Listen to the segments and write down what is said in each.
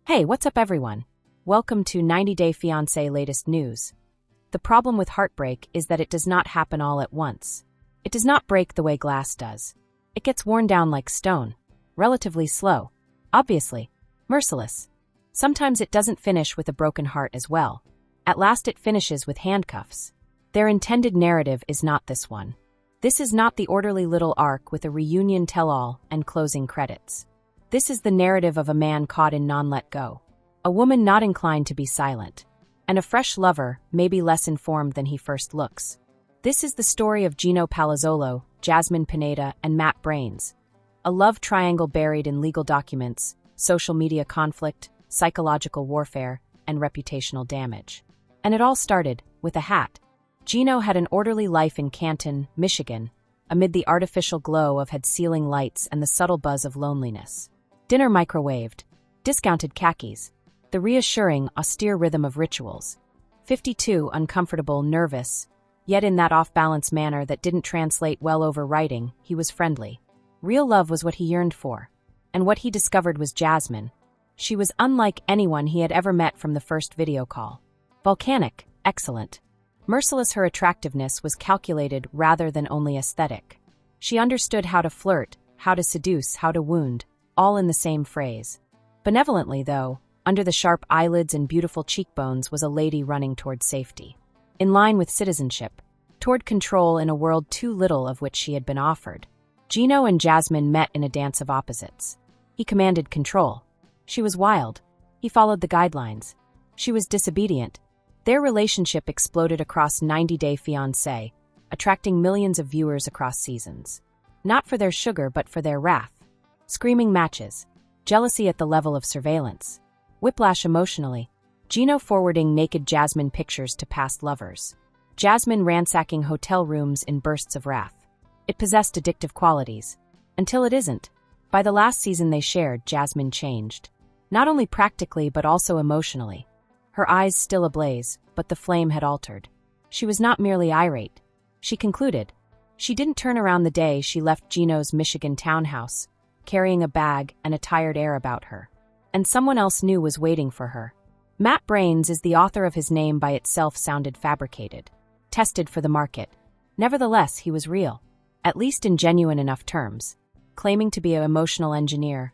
Hey, what's up everyone? Welcome to 90 Day Fiancé latest news. The problem with heartbreak is that it does not happen all at once. It does not break the way glass does. It gets worn down like stone. Relatively slow. Obviously. Merciless. Sometimes it doesn't finish with a broken heart as well. At last it finishes with handcuffs. Their intended narrative is not this one. This is not the orderly little arc with a reunion tell-all and closing credits. This is the narrative of a man caught in non-let go. A woman not inclined to be silent. And a fresh lover, maybe less informed than he first looks. This is the story of Gino Palazzolo, Jasmine Pineda, and Matt Brains. A love triangle buried in legal documents, social media conflict, psychological warfare, and reputational damage. And it all started with a hat. Gino had an orderly life in Canton, Michigan, amid the artificial glow of ceiling lights and the subtle buzz of loneliness. Dinner microwaved, discounted khakis, the reassuring, austere rhythm of rituals. 52, uncomfortable, nervous, yet in that off-balance manner that didn't translate well over writing, he was friendly. Real love was what he yearned for. And what he discovered was Jasmine. She was unlike anyone he had ever met from the first video call. Volcanic, excellent. Merciless, her attractiveness was calculated rather than only aesthetic. She understood how to flirt, how to seduce, how to wound, all in the same phrase. Benevolently, though, under the sharp eyelids and beautiful cheekbones was a lady running toward safety. In line with citizenship, toward control in a world too little of which she had been offered. Gino and Jasmine met in a dance of opposites. He commanded control. She was wild. He followed the guidelines. She was disobedient. Their relationship exploded across 90 Day Fiancé, attracting millions of viewers across seasons. Not for their sugar but for their wrath. Screaming matches. Jealousy at the level of surveillance. Whiplash emotionally. Gino forwarding naked Jasmine pictures to past lovers. Jasmine ransacking hotel rooms in bursts of wrath. It possessed addictive qualities. Until it isn't. By the last season they shared, Jasmine changed. Not only practically but also emotionally. Her eyes still ablaze, but the flame had altered. She was not merely irate. She concluded. She didn't turn around the day she left Gino's Michigan townhouse, carrying a bag and a tired air about her. And someone else new was waiting for her. Matt Brains is the author of his name by itself sounded fabricated. Tested for the market. Nevertheless, he was real. At least in genuine enough terms. Claiming to be an emotional engineer.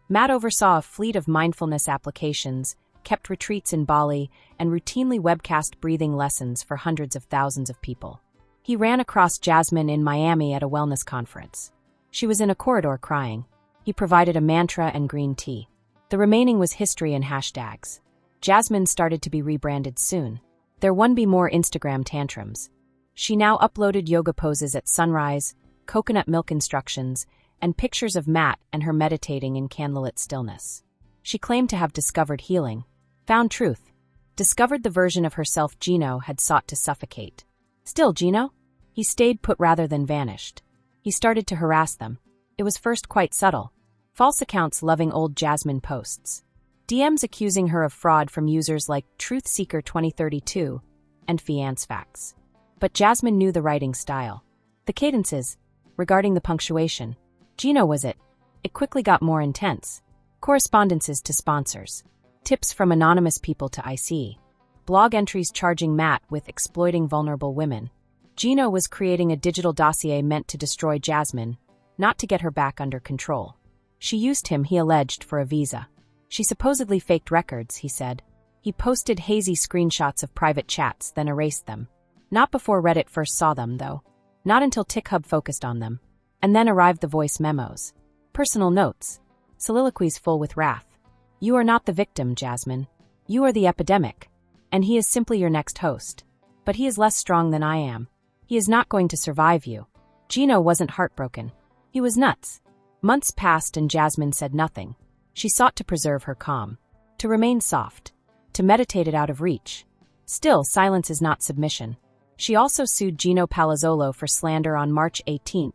Matt oversaw a fleet of mindfulness applications, kept retreats in Bali, and routinely webcast breathing lessons for hundreds of thousands of people. He ran across Jasmine in Miami at a wellness conference. She was in a corridor crying. He provided a mantra and green tea. The remaining was history and hashtags. Jasmine started to be rebranded soon. There wouldn't be more Instagram tantrums. She now uploaded yoga poses at sunrise, coconut milk instructions, and pictures of Matt and her meditating in candlelit stillness. She claimed to have discovered healing. Found truth. Discovered the version of herself Gino had sought to suffocate. Still Gino? He stayed put rather than vanished. He started to harass them. It was first quite subtle. False accounts loving old Jasmine posts. DMs accusing her of fraud from users like TruthSeeker2032 and Fiancé. But Jasmine knew the writing style. The cadences. Regarding the punctuation. Gino was it. It quickly got more intense. Correspondences to sponsors. Tips from anonymous people to IC. Blog entries charging Matt with exploiting vulnerable women. Gino was creating a digital dossier meant to destroy Jasmine, not to get her back under control. She used him, he alleged, for a visa. She supposedly faked records, he said. He posted hazy screenshots of private chats, then erased them. Not before Reddit first saw them, though. Not until TikHub focused on them. And then arrived the voice memos. Personal notes. Soliloquies full with wrath. You are not the victim, Jasmine. You are the epidemic. And he is simply your next host. But he is less strong than I am. He is not going to survive you. Gino wasn't heartbroken. He was nuts. Months passed and Jasmine said nothing. She sought to preserve her calm. To remain soft. To meditate it out of reach. Still, silence is not submission. She also sued Gino Palazzolo for slander on March 18,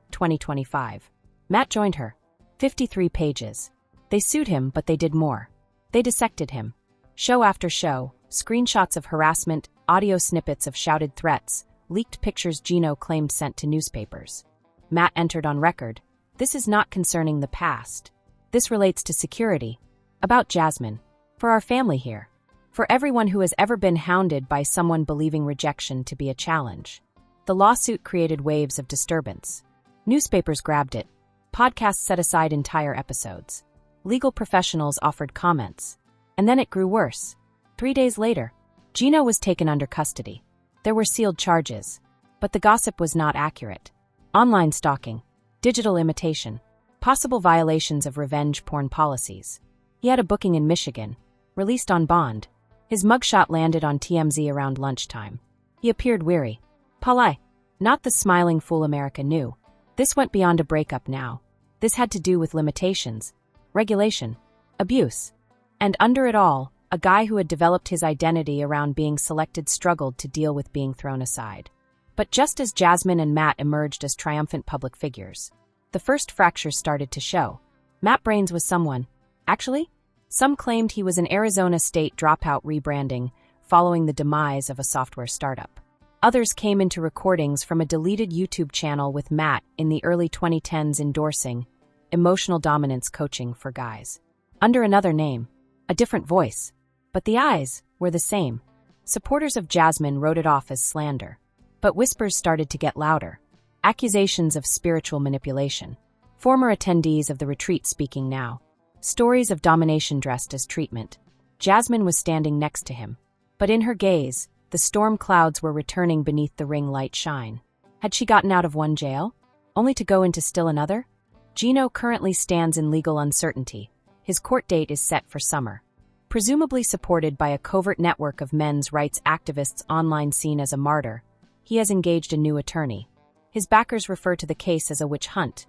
2025. Matt joined her. 53 pages. They sued him, but they did more. They dissected him. Show after show, screenshots of harassment, audio snippets of shouted threats, leaked pictures Gino claimed sent to newspapers. Matt entered on record. This is not concerning the past. This relates to security. About Jasmine. For our family here. For everyone who has ever been hounded by someone believing rejection to be a challenge. The lawsuit created waves of disturbance. Newspapers grabbed it. Podcasts set aside entire episodes. Legal professionals offered comments. And then it grew worse. 3 days later, Gino was taken under custody. There were sealed charges. But the gossip was not accurate. Online stalking. Digital imitation. Possible violations of revenge porn policies. He had a booking in Michigan. Released on bond. His mugshot landed on TMZ around lunchtime. He appeared weary. Polite. Not the smiling fool America knew. This went beyond a breakup now. This had to do with limitations, regulation, abuse. And under it all, a guy who had developed his identity around being selected struggled to deal with being thrown aside. But just as Jasmine and Matt emerged as triumphant public figures, the first fractures started to show. Matt Brains was someone. Actually, some claimed he was an Arizona State dropout rebranding following the demise of a software startup. Others came into recordings from a deleted YouTube channel with Matt in the early 2010s endorsing emotional dominance coaching for guys. Under another name, a different voice, but the eyes were the same. Supporters of Jasmine wrote it off as slander. But whispers started to get louder. Accusations of spiritual manipulation. Former attendees of the retreat speaking now. Stories of domination dressed as treatment. Jasmine was standing next to him. But in her gaze, the storm clouds were returning beneath the ring light shine. Had she gotten out of one jail, only to go into still another? Gino currently stands in legal uncertainty. His court date is set for summer. Presumably supported by a covert network of men's rights activists online seen as a martyr, he has engaged a new attorney. His backers refer to the case as a witch hunt,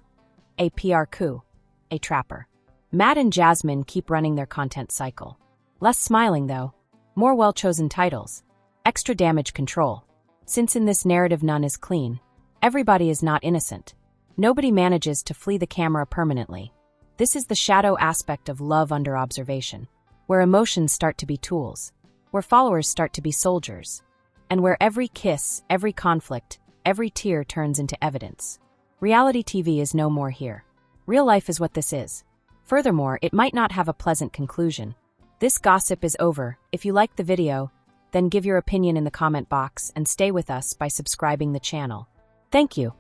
a PR coup, a trapper. Matt and Jasmine keep running their content cycle. Less smiling, though. More well-chosen titles. Extra damage control. Since in this narrative none is clean, everybody is not innocent. Nobody manages to flee the camera permanently. This is the shadow aspect of love under observation, where emotions start to be tools, where followers start to be soldiers, and where every kiss, every conflict, every tear turns into evidence. Reality TV is no more here. Real life is what this is. Furthermore, it might not have a pleasant conclusion. This gossip is over. If you liked the video, then give your opinion in the comment box and stay with us by subscribing the channel. Thank you.